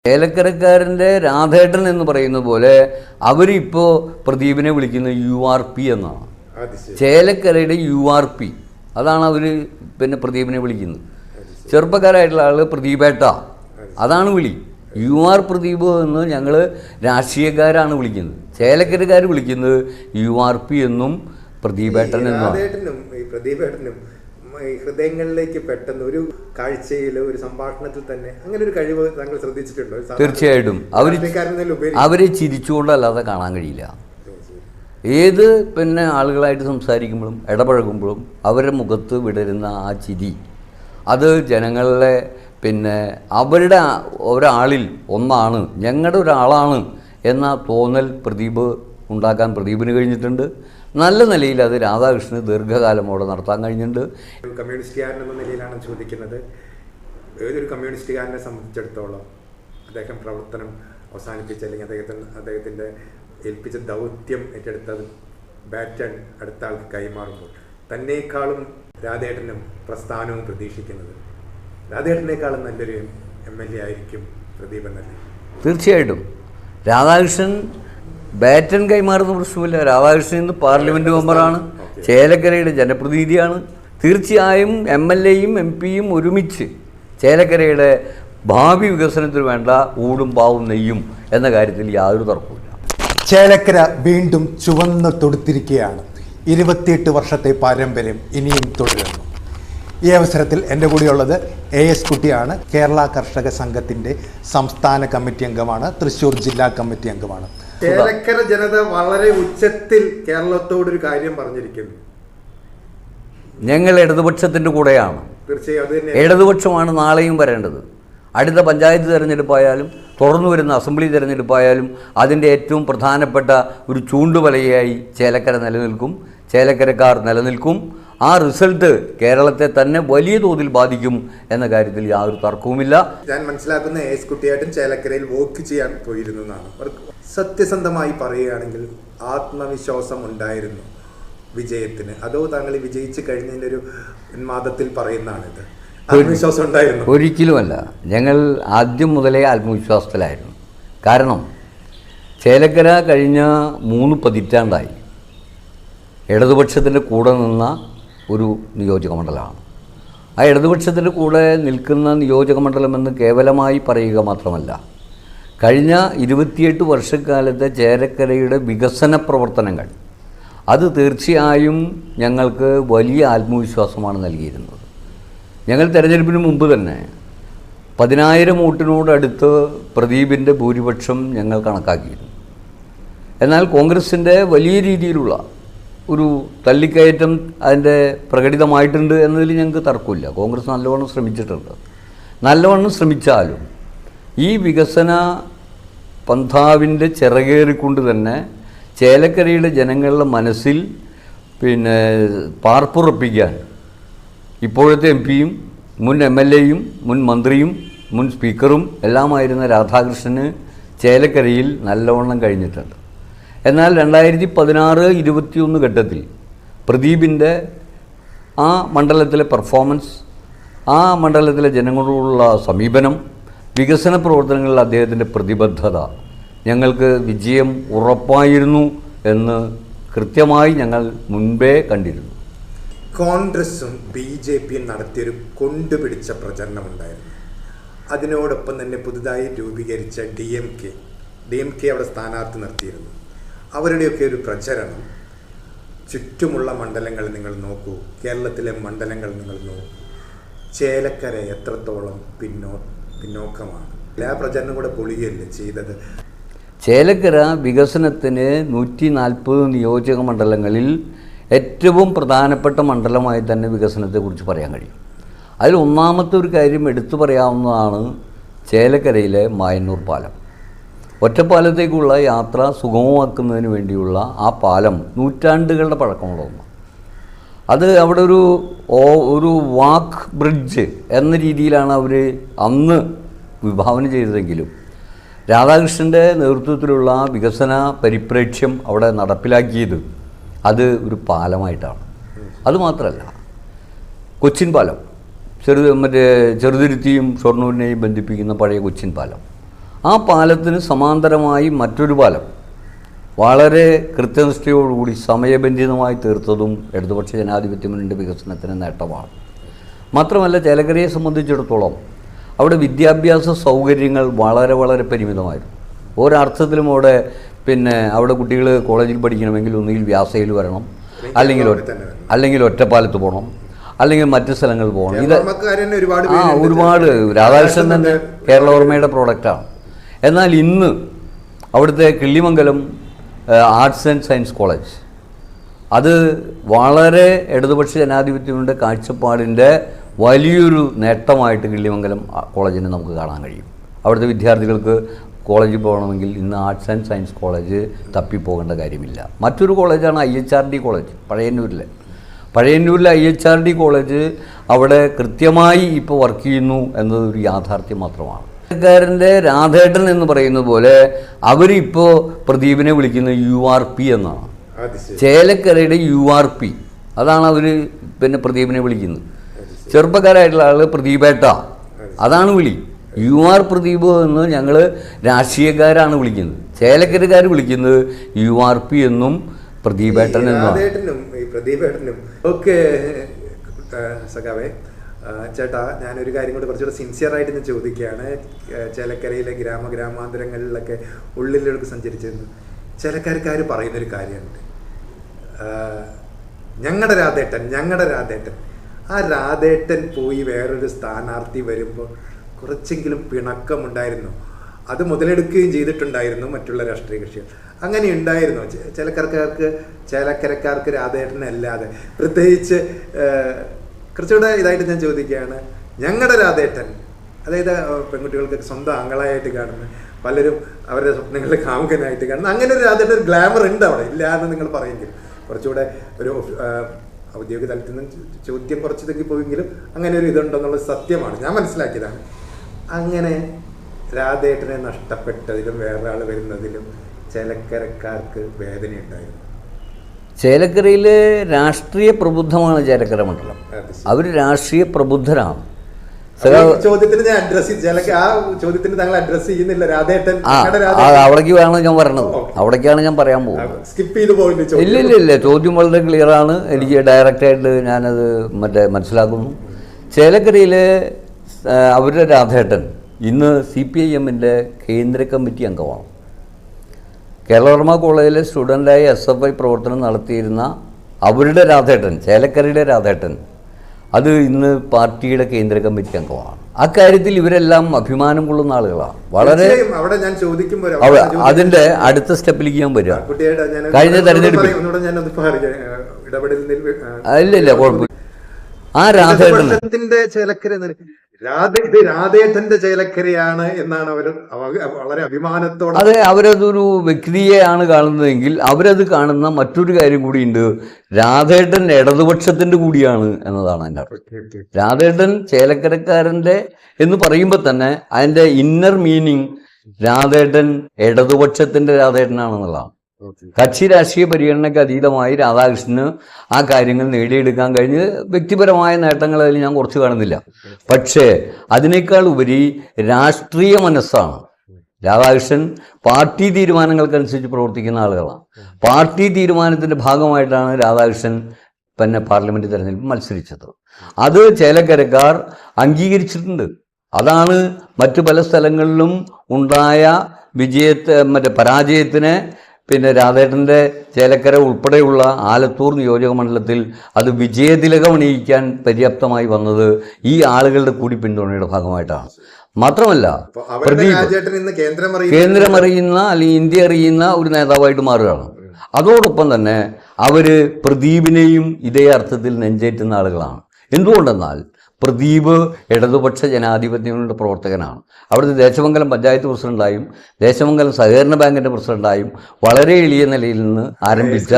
ചേലക്കരക്കാരൻ്റെ രാധേട്ടൻ എന്ന് പറയുന്ന പോലെ അവരിപ്പോൾ പ്രദീപിനെ വിളിക്കുന്നത് URP എന്നാണ്. ചേലക്കരയുടെ URP അതാണ് അവർ പിന്നെ പ്രദീപിനെ വിളിക്കുന്നത്. ചെറുപ്പക്കാരായിട്ടുള്ള ആൾ പ്രദീപേട്ട അതാണ് വിളി. UR പ്രദീപ് എന്ന് ഞങ്ങൾ രാഷ്ട്രീയക്കാരാണ് വിളിക്കുന്നത്. ചേലക്കരക്കാർ വിളിക്കുന്നത് URP എന്നും പ്രദീപേട്ടൻ എന്നും. ഹൃദയങ്ങളിലേക്ക് പെട്ടെന്ന് ഒരു കാഴ്ചയിൽ ഒരു സംഭാഷണത്തിൽ തന്നെ അങ്ങനെ ഒരു കഴിവ് താങ്കൾ ശ്രദ്ധിച്ചിട്ടുണ്ടോ? തീർച്ചയായിട്ടും അവരെ ചിരിച്ചുകൊണ്ടല്ലാതെ കാണാൻ കഴിയില്ല. ഏത് പിന്നെ ആളുകളായിട്ട് സംസാരിക്കുമ്പോഴും ഇടപഴകുമ്പോഴും അവരുടെ മുഖത്ത് വിടരുന്ന ആ ചിരി അത് ജനങ്ങളെ പിന്നെ അവരുടെ ഒരാളിൽ ഒന്നാണ്, ഞങ്ങളുടെ ഒരാളാണ് എന്ന തോന്നൽ പ്രദീപ് ഉണ്ടാക്കാൻ പ്രദീപിന് കഴിഞ്ഞിട്ടുണ്ട്. നല്ല നിലയിൽ അത് രാധാകൃഷ്ണന് ദീർഘകാലം അവിടെ നടത്താൻ കഴിഞ്ഞിട്ടുണ്ട്. കമ്മ്യൂണിസ്റ്റുകാരൻ എന്ന നിലയിലാണ് ചോദിക്കുന്നത്. ഏതൊരു കമ്മ്യൂണിസ്റ്റുകാരനെ സംബന്ധിച്ചിടത്തോളം അദ്ദേഹം പ്രവർത്തനം അവസാനിപ്പിച്ച അല്ലെങ്കിൽ അദ്ദേഹത്തിൻ്റെ ഏൽപ്പിച്ച ദൗത്യം ഏറ്റെടുത്തത് ബാറ്റൺ അടുത്ത ആൾക്ക് കൈമാറുമ്പോൾ തന്നേക്കാളും രാധേട്ടനും പ്രസ്ഥാനവും പ്രതീക്ഷിക്കുന്നത് രാധേട്ടനേക്കാളും നല്ലൊരു MLA ആയിരിക്കും പ്രദീപ് എന്നല്ലേ? തീർച്ചയായിട്ടും രാധാകൃഷ്ണൻ ബാറ്റൺ കൈമാറുന്ന പ്രശ്നമില്ല. രാധാകൃഷ്ണൻ ഇന്ന് പാർലമെൻറ്റ് മെമ്പറാണ്, ചേലക്കരയുടെ ജനപ്രതിനിധിയാണ്. തീർച്ചയായും MLAയും MP യും ഒരുമിച്ച് ചേലക്കരയുടെ ഭാവി വികസനത്തിന് വേണ്ട ഊടും പാവും നെയ്യും എന്ന കാര്യത്തിൽ യാതൊരു തർക്കവുമില്ല. ചേലക്കര വീണ്ടും ചുവന്ന് തൊടുത്തിരിക്കുകയാണ്. 28 വർഷത്തെ പാരമ്പര്യം ഇനിയും തുടരുന്നു. ഈ അവസരത്തിൽ എൻ്റെ കൂടെയുള്ളത് AS കുട്ടിയാണ്. കേരള കർഷക സംഘത്തിൻ്റെ സംസ്ഥാന കമ്മിറ്റി അംഗമാണ്, തൃശ്ശൂർ ജില്ലാ കമ്മിറ്റി അംഗമാണ്. ചേലക്കര ജനത വളരെ ഉച്ചത്തിൽ കേരളത്തോടൊരു കാര്യം പറഞ്ഞിരിക്കുന്നു. ഞങ്ങൾ ഇടതുപക്ഷത്തിൻ്റെ കൂടെയാണ്. തീർച്ചയായും ഇടതുപക്ഷമാണ് നാളെയും വരേണ്ടത്. അടുത്ത പഞ്ചായത്ത് തിരഞ്ഞെടുപ്പായാലും തുടർന്നു വരുന്ന അസംബ്ലി തിരഞ്ഞെടുപ്പായാലും അതിൻ്റെ ഏറ്റവും പ്രധാനപ്പെട്ട ഒരു ചൂണ്ടുവലയായി ചേലക്കര നിലനിൽക്കും, ചേലക്കരക്കാർ നിലനിൽക്കും. ആ റിസൾട്ട് കേരളത്തെ തന്നെ വലിയ തോതിൽ ബാധിക്കും എന്ന കാര്യത്തിൽ യാതൊരു തർക്കവുമില്ല. ഞാൻ മനസ്സിലാക്കുന്ന AS കുട്ടിയായിട്ടും ചേലക്കരയിൽ വോക്ക് ചെയ്യാൻ പോയിരുന്നു എന്നാണ്. സത്യസന്ധമായി പറയുകയാണെങ്കിൽ ആത്മവിശ്വാസം ഉണ്ടായിരുന്നു വിജയത്തിന്, അതോ താങ്കൾ വിജയിച്ചു കഴിഞ്ഞതിൻ്റെ ഒരു ഉന്മാദത്തിൽ പറയുന്നതാണിത്? ആത്മവിശ്വാസം ഉണ്ടായിരുന്നു? ഒരിക്കലുമല്ല. ഞങ്ങൾ ആദ്യം മുതലേ ആത്മവിശ്വാസത്തിലായിരുന്നു. കാരണം ചേലക്കര കഴിഞ്ഞ 3 പതിറ്റാണ്ടായി ഇടതുപക്ഷത്തിൻ്റെ കൂടെ നിന്ന ഒരു നിയോജക മണ്ഡലമാണ്. ആ ഇടതുപക്ഷത്തിൻ്റെ കൂടെ നിൽക്കുന്ന നിയോജക മണ്ഡലമെന്ന് കേവലമായി പറയുക മാത്രമല്ല, കഴിഞ്ഞ 28 വർഷക്കാലത്തെ ചേലക്കരയുടെ വികസന പ്രവർത്തനങ്ങൾ അത് തീർച്ചയായും ഞങ്ങൾക്ക് വലിയ ആത്മവിശ്വാസമാണ് നൽകിയിരുന്നത്. ഞങ്ങൾ തെരഞ്ഞെടുപ്പിന് മുമ്പ് തന്നെ 10,000 വോട്ടിനോടടുത്ത് പ്രദീപിൻ്റെ ഭൂരിപക്ഷം ഞങ്ങൾ കണക്കാക്കിയിരുന്നു. എന്നാൽ കോൺഗ്രസിൻ്റെ വലിയ രീതിയിലുള്ള ഒരു തള്ളിക്കയറ്റം അതിൻ്റെ പ്രകടിതമായിട്ടുണ്ട് എന്നതിൽ ഞങ്ങൾക്ക് തർക്കമില്ല. കോൺഗ്രസ് നല്ലവണ്ണം ശ്രമിച്ചിട്ടുണ്ട്. നല്ലവണ്ണം ശ്രമിച്ചാലും ഈ വികസന പന്ഥാവിൻ്റെ ചിറകേറിക്കൊണ്ട് തന്നെ ചേലക്കരയുടെ ജനങ്ങളുടെ മനസ്സിൽ പിന്നെ പാർപ്പുറപ്പിക്കാൻ ഇപ്പോഴത്തെ MP യും മുൻ MLAയും മുൻ മന്ത്രിയും മുൻ സ്പീക്കറും എല്ലാമായിരുന്ന രാധാകൃഷ്ണന് ചേലക്കരയിൽ നല്ലവണ്ണം കഴിഞ്ഞിട്ടുണ്ട്. എന്നാൽ 2016-21 ഘട്ടത്തിൽ പ്രദീപിൻ്റെ ആ മണ്ഡലത്തിലെ പെർഫോമൻസ്, ആ മണ്ഡലത്തിലെ ജനങ്ങളോടുള്ള സമീപനം, വികസന പ്രവർത്തനങ്ങളിൽ അദ്ദേഹത്തിൻ്റെ പ്രതിബദ്ധത ഞങ്ങൾക്ക് വിജയം ഉറപ്പായിരുന്നു എന്ന് കൃത്യമായി ഞങ്ങൾ മുൻപേ കണ്ടിരുന്നു. കോൺഗ്രസും BJPയും നടത്തിയൊരു കൊണ്ടുപിടിച്ച പ്രചരണമുണ്ടായിരുന്നു. അതിനോടൊപ്പം തന്നെ പുതുതായി രൂപീകരിച്ച DMK അവിടെ സ്ഥാനാർത്ഥി നിർത്തിയിരുന്നു. അവരുടെയൊക്കെ ഒരു പ്രചരണം ചുറ്റുമുള്ള മണ്ഡലങ്ങൾ നിങ്ങൾ നോക്കൂ, കേരളത്തിലെ മണ്ഡലങ്ങൾ നിങ്ങൾ നോക്കൂ, ചേലക്കര എത്രത്തോളം പിന്നോക്കമാണ്. എല്ലാ പ്രചരണം കൂടെ പൊളിയല്ലേ ചെയ്തത്. ചേലക്കര വികസനത്തിന് 140 നിയോജക മണ്ഡലങ്ങളിൽ ഏറ്റവും പ്രധാനപ്പെട്ട മണ്ഡലമായി തന്നെ വികസനത്തെക്കുറിച്ച് പറയാൻ കഴിയും. അതിൽ ഒന്നാമത്തെ ഒരു കാര്യം എടുത്തു പറയാവുന്നതാണ് ചേലക്കരയിലെ മായന്നൂർ പാലം. ഒറ്റപ്പാലത്തേക്കുള്ള യാത്ര സുഗമമാക്കുന്നതിന് വേണ്ടിയുള്ള ആ പാലം നൂറ്റാണ്ടുകളുടെ പഴക്കമുള്ള ഒന്ന്. അത് അവിടെ ഒരു വാക്ക് ബ്രിഡ്ജ് എന്ന രീതിയിലാണ് അവർ അന്ന് വിഭാവന ചെയ്തതെങ്കിലും രാധാകൃഷ്ണൻ്റെ നേതൃത്വത്തിലുള്ള വികസന പരിപ്രേക്ഷ്യം അവിടെ നടപ്പിലാക്കിയത് അത് ഒരു പാലമായിട്ടാണ്. അതുമാത്രമല്ല, കൊച്ചിൻ പാലം ചെറുതുരുത്തിയും ഷൊർണൂരിനെയും ബന്ധിപ്പിക്കുന്ന പഴയ കൊച്ചിൻ പാലം, ആ പാലത്തിന് സമാന്തരമായി മറ്റൊരു പാലം വളരെ കൃത്യനിഷ്ഠയോടുകൂടി സമയബന്ധിതമായി തീർത്തതും ഇടതുപക്ഷ ജനാധിപത്യ മുന്നണിയുടെ വികസനത്തിന് നേട്ടമാണ്. മാത്രമല്ല ചേലക്കരയെ സംബന്ധിച്ചിടത്തോളം അവിടെ വിദ്യാഭ്യാസ സൗകര്യങ്ങൾ വളരെ വളരെ പരിമിതമായിരുന്നു. ഒരർത്ഥത്തിലും അവിടെ കുട്ടികൾ കോളേജിൽ പഠിക്കണമെങ്കിൽ ഒന്നുകിൽ വ്യാസയിൽ വരണം, അല്ലെങ്കിൽ ഒറ്റപ്പാലത്ത് പോകണം, അല്ലെങ്കിൽ മറ്റു സ്ഥലങ്ങളിൽ പോകണം. ഇത് ഒരുപാട് രാധാകൃഷ്ണൻ തന്നെ കേരളവർമ്മയുടെ പ്രോഡക്റ്റാണ്. എന്നാൽ ഇന്ന് അവിടുത്തെ Killimangalam arts and science college അത് വളരെ ഇടതുപക്ഷ ജനാധിപത്യത്തിൻ്റെ കാഴ്ചപ്പാടിൻ്റെ വലിയൊരു നേട്ടമായിട്ട് കിള്ളിമംഗലം കോളേജിനെ നമുക്ക് കാണാൻ കഴിയും. അവിടുത്തെ വിദ്യാർത്ഥികൾക്ക് കോളേജിൽ പോകണമെങ്കിൽ ഇന്ന് ആർട്സ് ആൻഡ് സയൻസ് കോളേജ് തപ്പിപ്പോകേണ്ട കാര്യമില്ല. മറ്റൊരു കോളേജാണ് IHRD കോളേജ് പഴയന്നൂരിലെ IHRD കോളേജ് അവിടെ കൃത്യമായി ഇപ്പോൾ വർക്ക് ചെയ്യുന്നു എന്നതൊരു യാഥാർത്ഥ്യം മാത്രമാണ്. ക്കാരൻ്റെ രാധേട്ടൻ എന്ന് പറയുന്ന പോലെ അവരിപ്പോൾ പ്രദീപിനെ വിളിക്കുന്നത് URP എന്നാണ്. ചേലക്കരയുടെ URP അതാണ് അവർ പ്രദീപിനെ വിളിക്കുന്നത്. ചെറുപ്പക്കാരായിട്ടുള്ള ആൾ പ്രദീപേട്ട അതാണ് വിളി. UR പ്രദീപ് എന്ന് ഞങ്ങൾ രാഷ്ട്രീയക്കാരാണ് വിളിക്കുന്നത്. ചേലക്കരക്കാർ വിളിക്കുന്നത് URP എന്നും പ്രദീപേട്ടൻ എന്നും. ചേട്ടാ, ഞാനൊരു കാര്യം കൂടി കുറച്ചുകൂടെ സിൻസിയറായിട്ട് ഞാൻ ചോദിക്കുകയാണ്. ചേലക്കരയിലെ ഗ്രാമാന്തരങ്ങളിലൊക്കെ ഉള്ളിലേക്ക് സഞ്ചരിച്ചിരുന്നു ചേലക്കരക്കാർ പറയുന്നൊരു കാര്യമുണ്ട്, ഞങ്ങളുടെ രാധേട്ടൻ ആ രാധേട്ടൻ പോയി വേറൊരു സ്ഥാനാർത്ഥി വരുമ്പോൾ കുറച്ചെങ്കിലും പിണക്കമുണ്ടായിരുന്നു, അത് മുതലെടുക്കുകയും ചെയ്തിട്ടുണ്ടായിരുന്നു മറ്റുള്ള രാഷ്ട്രീയ കക്ഷികൾ. അങ്ങനെ ഉണ്ടായിരുന്നു ചേലക്കരക്കാർക്ക് രാധേട്ടനല്ലാതെ. പ്രത്യേകിച്ച് കുറച്ചുകൂടെ ഇതായിട്ട് ഞാൻ ചോദിക്കുകയാണ്, ഞങ്ങളുടെ രാധേട്ടൻ, അതായത് പെൺകുട്ടികൾക്ക് സ്വന്തം ആങ്ങളായിട്ട് കാണുന്ന, പലരും അവരുടെ സ്വപ്നങ്ങളുടെ കാമുകനായിട്ട് കാണുന്ന, അങ്ങനെ ഒരു രാധേട്ടൻ ഒരു ഗ്ലാമർ ഉണ്ട് അവിടെ, ഇല്ല എന്ന് നിങ്ങൾ പറയുമെങ്കിലും കുറച്ചുകൂടെ ഒരു ഔദ്യോഗിക തലത്തിൽ നിന്ന് ചോദ്യം കുറച്ചതൊക്കെ പോയെങ്കിലും അങ്ങനെ ഒരു ഇതുണ്ടെന്നുള്ളത് സത്യമാണ്, ഞാൻ മനസ്സിലാക്കിയതാണ്. അങ്ങനെ രാധേട്ടനെ നഷ്ടപ്പെട്ടതിലും വേറൊരാൾ വരുന്നതിലും ചേലക്കരക്കാർക്ക് വേദനയുണ്ടായിരുന്നു. ചേലക്കരയിൽ രാഷ്ട്രീയ പ്രബുദ്ധമാണ് ചേലക്കര മണ്ഡലം. അവർ രാഷ്ട്രീയ പ്രബുദ്ധരാണ്. ചോദ്യത്തിന് ഞാൻ ചോദ്യത്തിന് താങ്കൾ അഡ്രസ് ചെയ്യുന്നില്ല. രാധേട്ടൻ അവിടേക്ക് വേണം ഞാൻ പറയണത്, അവിടേക്കാണ് ഞാൻ പറയാൻ പോകുന്നത്. സ്കിപ്പ് ചെയ്ത് പോയില്ല. ഇല്ല, ചോദ്യം വളരെ ക്ലിയറാണ്. എനിക്ക് ഡയറക്റ്റായിട്ട് ഞാനത് മനസ്സിലാക്കുന്നു. ചേലക്കരയിലെ അവരുടെ രാധേട്ടൻ ഇന്ന് CPIMൻ്റെ കേന്ദ്ര കമ്മിറ്റി അംഗമാണ്. കേരളവർമ്മ കോളേജിലെ സ്റ്റുഡൻ്റായി SFI പ്രവർത്തനം നടത്തിയിരുന്ന അവരുടെ രാധേട്ടൻ, ചേലക്കരയുടെ രാധേട്ടൻ, അത് ഇന്ന് പാർട്ടിയുടെ കേന്ദ്ര കമ്മിറ്റി അംഗമാണ്. അക്കാര്യത്തിൽ ഇവരെല്ലാം അഭിമാനം കൊള്ളുന്ന ആളുകളാണ്. വളരെ അതിൻ്റെ അടുത്ത സ്റ്റെപ്പിലേക്ക് ഞാൻ വരിക. കഴിഞ്ഞ തെരഞ്ഞെടുപ്പിൽ ഇല്ല കുഴപ്പമില്ല. ആ രാധേട്ടൻ്റെ ചേലക്കര രാധേട്ടന്റെ ചേലക്കരയാണ് എന്നാണ് അവർ വളരെ അഭിമാനത്തോടെ. അതെ, അവരതൊരു വ്യക്തിയെയാണ് കാണുന്നതെങ്കിൽ അവരത് കാണുന്ന മറ്റൊരു കാര്യം കൂടിയുണ്ട്, രാധേട്ടൻ ഇടതുപക്ഷത്തിന്റെ കൂടിയാണ് എന്നതാണ് എൻ്റെ അർത്ഥം. രാധേട്ടൻ ചേലക്കരക്കാരൻ്റെ എന്ന് പറയുമ്പോൾ തന്നെ അതിൻ്റെ ഇന്നർ മീനിങ് രാധേട്ടൻ ഇടതുപക്ഷത്തിന്റെ രാധേട്ടനാണെന്നുള്ളതാണ്. കക്ഷി രാഷ്ട്രീയ പരിഗണനയ്ക്ക് അതീതമായി രാധാകൃഷ്ണന് ആ കാര്യങ്ങൾ നേടിയെടുക്കാൻ കഴിഞ്ഞ് വ്യക്തിപരമായ നേട്ടങ്ങൾ അതിൽ ഞാൻ കുറച്ച് കാണുന്നില്ല. പക്ഷേ അതിനേക്കാൾ ഉപരി രാഷ്ട്രീയ മനസ്സാണ്. രാധാകൃഷ്ണൻ പാർട്ടി തീരുമാനങ്ങൾക്കനുസരിച്ച് പ്രവർത്തിക്കുന്ന ആളുകളാണ്. പാർട്ടി തീരുമാനത്തിൻ്റെ ഭാഗമായിട്ടാണ് രാധാകൃഷ്ണൻ പാർലമെൻറ്റ് തെരഞ്ഞെടുപ്പ് മത്സരിച്ചത്. അത് ചേലക്കരക്കാർ അംഗീകരിച്ചിട്ടുണ്ട്. അതാണ് മറ്റു പല സ്ഥലങ്ങളിലും ഉണ്ടായ പരാജയത്തിന് രാധേട്ടൻ്റെ ചേലക്കര ഉൾപ്പെടെയുള്ള ആലത്തൂർ നിയോജക മണ്ഡലത്തിൽ അത് വിജയതിലകമണിയിക്കാൻ പര്യാപ്തമായി വന്നത് ഈ ആളുകളുടെ കൂടി പിന്തുണയുടെ ഭാഗമായിട്ടാണ്. മാത്രമല്ല കേന്ദ്രമറിയുന്ന അല്ലെങ്കിൽ ഇന്ത്യ അറിയുന്ന ഒരു നേതാവായിട്ട് മാറുകയാണ്. അതോടൊപ്പം തന്നെ അവർ പ്രദീപിനെയും ഇതേ അർത്ഥത്തിൽ നെഞ്ചേറ്റുന്ന ആളുകളാണ്. എന്തുകൊണ്ടെന്നാൽ പ്രദീപ് ഇടതുപക്ഷ ജനാധിപത്യങ്ങളുടെ പ്രവർത്തകനാണ്. അവിടുത്തെ ദേശമംഗലം പഞ്ചായത്ത് പ്രസിഡന്റായും ദേശമംഗലം സഹകരണ ബാങ്കിന്റെ പ്രസിഡന്റായും വളരെ എളിയ നിലയിൽ നിന്ന് ആരംഭിച്ച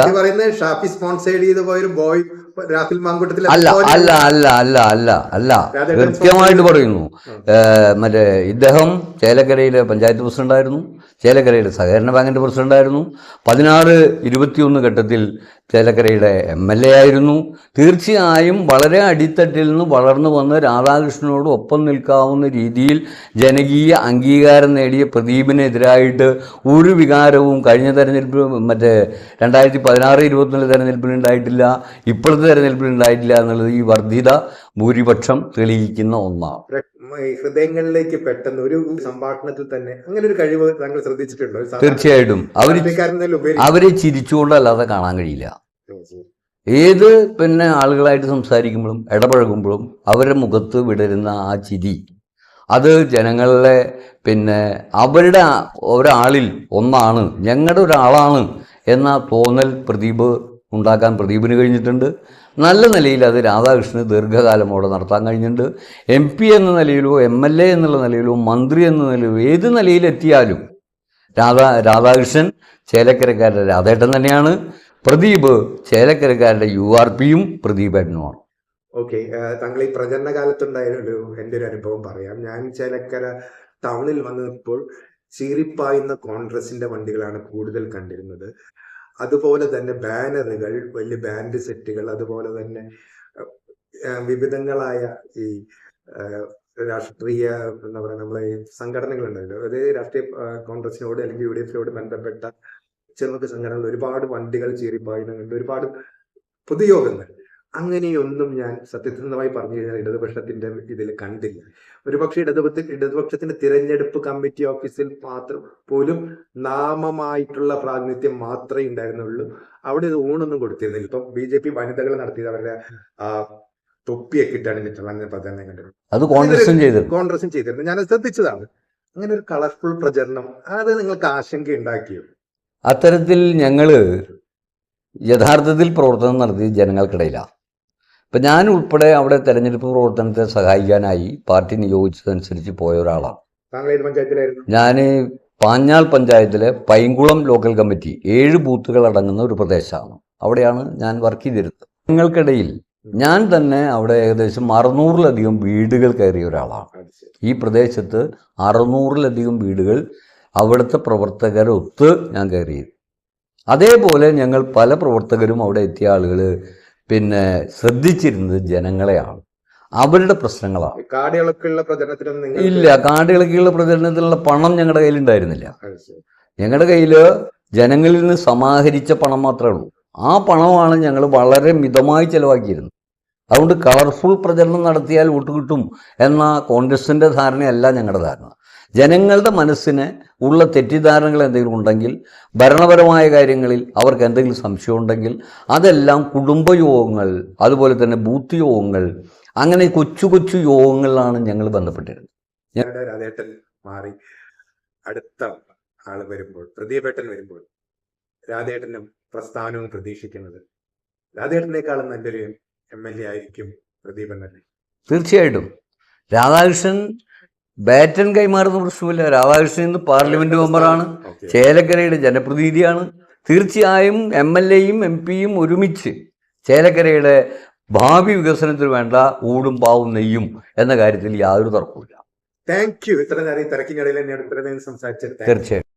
രാഹുൽ മാങ്കൂട്ടത്തിൽ അല്ല അല്ല അല്ല അല്ല അല്ല അല്ല കൃത്യമായിട്ട് പറയുന്നു. മറ്റേ ഇദ്ദേഹം ചേലക്കരയിലെ പഞ്ചായത്ത് പ്രസിഡന്റായിരുന്നു, ചേലക്കരയിലെ സഹകരണ ബാങ്കിൻ്റെ പ്രസിഡന്റായിരുന്നു, 16-21 ഘട്ടത്തിൽ ചേലക്കരയുടെ MLA ആയിരുന്നു. തീർച്ചയായും വളരെ അടിത്തട്ടിൽ നിന്ന് വളർന്നു വന്ന് രാധാകൃഷ്ണനോട് ഒപ്പം നിൽക്കാവുന്ന രീതിയിൽ ജനകീയ അംഗീകാരം നേടിയ പ്രദീപിനെതിരായിട്ട് ഒരു വികാരവും കഴിഞ്ഞ തെരഞ്ഞെടുപ്പ് മറ്റേ 2016-24 തെരഞ്ഞെടുപ്പിൽ ഉണ്ടായിട്ടില്ല, ഇപ്പോഴത്തെ തെരഞ്ഞെടുപ്പിൽ ഉണ്ടായിട്ടില്ല എന്നുള്ളത് ഈ വർദ്ധിത ഭൂരിപക്ഷം തെളിയിക്കുന്ന ഒന്നാണ്. ഹൃദയങ്ങളിലേക്ക് പെട്ടെന്ന് ഒരു സംഭാഷണത്തിൽ തന്നെ അങ്ങനെ ഒരു കഴിവ് താങ്കൾ ശ്രദ്ധിച്ചിട്ടുണ്ടോ? തീർച്ചയായിട്ടും അവരെ ചിരിച്ചുകൊണ്ടല്ലാതെ കാണാൻ കഴിയില്ല. ഏത് പിന്നെ ആളുകളായിട്ട് സംസാരിക്കുമ്പോഴും ഇടപഴകുമ്പോഴും അവരുടെ മുഖത്ത് വിടരുന്ന ആ ചിരി, അത് ജനങ്ങളെ പിന്നെ അവരുടെ ഒരാളിൽ ഒന്നാണ്, ഞങ്ങളുടെ ഒരാളാണ് എന്ന തോന്നൽ ഉണ്ടാക്കാൻ പ്രദീപിന് കഴിഞ്ഞിട്ടുണ്ട്. നല്ല നിലയിൽ അത് രാധാകൃഷ്ണന് ദീർഘകാലം അവിടെ നടത്താൻ കഴിഞ്ഞിട്ടുണ്ട്. MP എന്ന നിലയിലോ MLA എന്നുള്ള നിലയിലോ മന്ത്രി എന്ന നിലയിലോ ഏത് നിലയിലെത്തിയാലും രാധാകൃഷ്ണൻ ചേലക്കരക്കാരുടെ രാധേട്ടൻ തന്നെയാണ്. പ്രദീപ് ചേലക്കരക്കാരുടെ URPയും പ്രദീപേട്ടനുമാണ്. ഓക്കെ, താങ്കൾ ഈ പ്രചരണ കാലത്തുണ്ടായ എൻ്റെ ഒരു അനുഭവം പറയാം. ഞാൻ ചേലക്കര ടൗണിൽ വന്നപ്പോൾ ചീറിപ്പായുന്ന കോൺഗ്രസിന്റെ വണ്ടികളാണ് കൂടുതൽ കണ്ടിരുന്നത്. അതുപോലെ തന്നെ ബാനറുകൾ, വലിയ ബാൻഡ് സെറ്റുകൾ, അതുപോലെ തന്നെ വിവിധങ്ങളായ ഈ രാഷ്ട്രീയ എന്താ പറയുക, നമ്മളെ സംഘടനകളുണ്ടല്ലോ, അതായത് രാഷ്ട്രീയ കോൺഗ്രസിനോട് അല്ലെങ്കിൽ UDF-നോട് ബന്ധപ്പെട്ട ചെറുമുഖ സംഘടനകൾ ഒരുപാട് വണ്ടികൾ ചീറിപ്പായുന്നുണ്ട്, ഒരുപാട് പൊതുയോഗങ്ങൾ. അങ്ങനെയൊന്നും ഞാൻ സത്യസന്ധമായി പറഞ്ഞു കഴിഞ്ഞാൽ ഇടതുപക്ഷത്തിന്റെ ഇതിൽ കണ്ടില്ല. ഒരുപക്ഷെ ഇടതുപക്ഷത്തിന്റെ തിരഞ്ഞെടുപ്പ് കമ്മിറ്റി ഓഫീസിൽ മാത്രം പോലും നാമമായിട്ടുള്ള പ്രാതിനിധ്യം മാത്രമേ ഉണ്ടായിരുന്നുള്ളൂ. അവിടെ ഊണൊന്നും കൊടുത്തിരുന്നില്ല. ഇപ്പം BJP വനിതകൾ നടത്തിയത് അവരുടെ തൊപ്പിയൊക്കെ ഇട്ടാണ് അങ്ങനെ പ്രചരണം കണ്ടിരുന്നു. അത് കോൺഗ്രസും ചെയ്തിരുന്നു. ഞാൻ ശ്രദ്ധിച്ചതാണ്. അങ്ങനെ ഒരു കളർഫുൾ പ്രചരണം, അത് നിങ്ങൾക്ക് ആശങ്ക ഉണ്ടാക്കിയോ? അത്തരത്തിൽ ഞങ്ങൾ യഥാർത്ഥത്തിൽ പ്രവർത്തനം നടത്തി ജനങ്ങൾക്കിടയിലാണ്. ഇപ്പം ഞാൻ ഉൾപ്പെടെ അവിടെ തെരഞ്ഞെടുപ്പ് പ്രവർത്തനത്തെ സഹായിക്കാനായി പാർട്ടി നിയോഗിച്ചതനുസരിച്ച് പോയ ഒരാളാണ്. ഞാൻ പാഞ്ഞാൾ പഞ്ചായത്തിലെ പൈങ്കുളം ലോക്കൽ കമ്മിറ്റി 7 ബൂത്തുകൾ അടങ്ങുന്ന ഒരു പ്രദേശമാണ്. അവിടെയാണ് ഞാൻ വർക്ക് ചെയ്തിരുന്നത്. ജനങ്ങൾക്കിടയിൽ ഞാൻ തന്നെ അവിടെ ഏകദേശം 600-ലധികം വീടുകൾ കയറിയ ഒരാളാണ്. ഈ പ്രദേശത്ത് 600-ലധികം വീടുകൾ അവിടുത്തെ പ്രവർത്തകരൊത്ത് ഞാൻ കയറിയത്. അതേപോലെ ഞങ്ങൾ പല പ്രവർത്തകരും അവിടെ എത്തിയ ആളുകൾ പിന്നെ ശ്രദ്ധിച്ചിരുന്നത് ജനങ്ങളെയാണ്, അവരുടെ പ്രശ്നങ്ങളാണ്. ഇല്ല, കാടിളക്കിയുള്ള പ്രചരണത്തിനുള്ള പണം ഞങ്ങളുടെ കയ്യിലുണ്ടായിരുന്നില്ല. ഞങ്ങളുടെ കയ്യിൽ ജനങ്ങളിൽ നിന്ന് സമാഹരിച്ച പണം മാത്രമേ ഉള്ളൂ. ആ പണമാണ് ഞങ്ങൾ വളരെ മിതമായി ചിലവാക്കിയിരുന്നത്. അതുകൊണ്ട് കളർഫുൾ പ്രചരണം നടത്തിയാൽ വോട്ട് കിട്ടും എന്ന കോൺഗ്രസിൻ്റെ ധാരണയല്ല ഞങ്ങളുടെ ധാരണ. ജനങ്ങളുടെ മനസ്സിന് ഉള്ള തെറ്റിദ്ധാരണകൾ എന്തെങ്കിലും ഉണ്ടെങ്കിൽ, ഭരണപരമായ കാര്യങ്ങളിൽ അവർക്ക് എന്തെങ്കിലും സംശയം ഉണ്ടെങ്കിൽ അതെല്ലാം കുടുംബയോഗങ്ങൾ, അതുപോലെ തന്നെ ബൂത്ത് യോഗങ്ങൾ, അങ്ങനെ കൊച്ചു കൊച്ചു യോഗങ്ങളിലാണ് ഞങ്ങൾ ബന്ധപ്പെട്ടിരുന്നത്. രാധേട്ടൻ മാറി അടുത്ത ആള് വരുമ്പോൾ, പ്രദീപേട്ടൻ വരുമ്പോൾ, രാധേട്ടനും പ്രസ്ഥാനവും പ്രതീക്ഷിക്കുന്നത് രാധേട്ടനേക്കാളും നല്ലൊരു MLA ആയിരിക്കും പ്രദീപൻ തന്നെ. തീർച്ചയായിട്ടും രാധാകൃഷ്ണൻ ബാറ്റൻ കൈമാറുന്ന പ്രശ്നമില്ല. രാധാകൃഷ്ണൻ ഇന്ന് പാർലമെന്റ് മെമ്പറാണ്, ചേലക്കരയുടെ ജനപ്രതിനിധിയാണ്. തീർച്ചയായും MLA-യും MP-യും ഒരുമിച്ച് ചേലക്കരയുടെ ഭാവി വികസനത്തിന് വേണ്ട ഊടും പാവും നെയ്യും എന്ന കാര്യത്തിൽ യാതൊരു തർക്കവുമില്ല. Thank you. ഇത്ര നേരം തിരക്കിനിടയിൽ എന്നോട് ഇത്രയും സംസാരിച്ചത് തീർച്ചയായും.